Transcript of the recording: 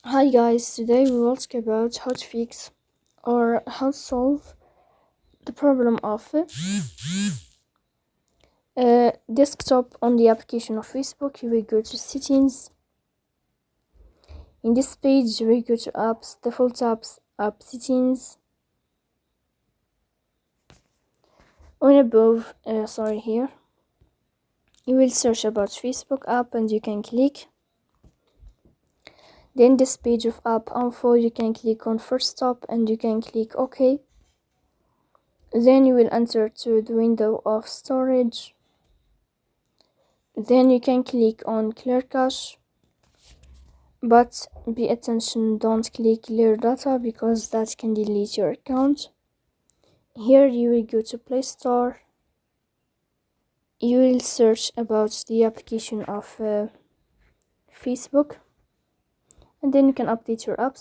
Hi guys, today we will talk about how to fix or how to solve the problem of desktop on the application of Facebook. You will go to settings. In this page, you will go to apps, default apps, app settings. On above, here, you will search about Facebook app and you can click. Then this page of app info, you can click on first stop and you can click OK. Then you will enter to the window of storage. Then you can click on clear cache, but be attention, don't click clear data because that can delete your account. Here you will go to Play Store. You will search about the application of Facebook, and then you can update your app.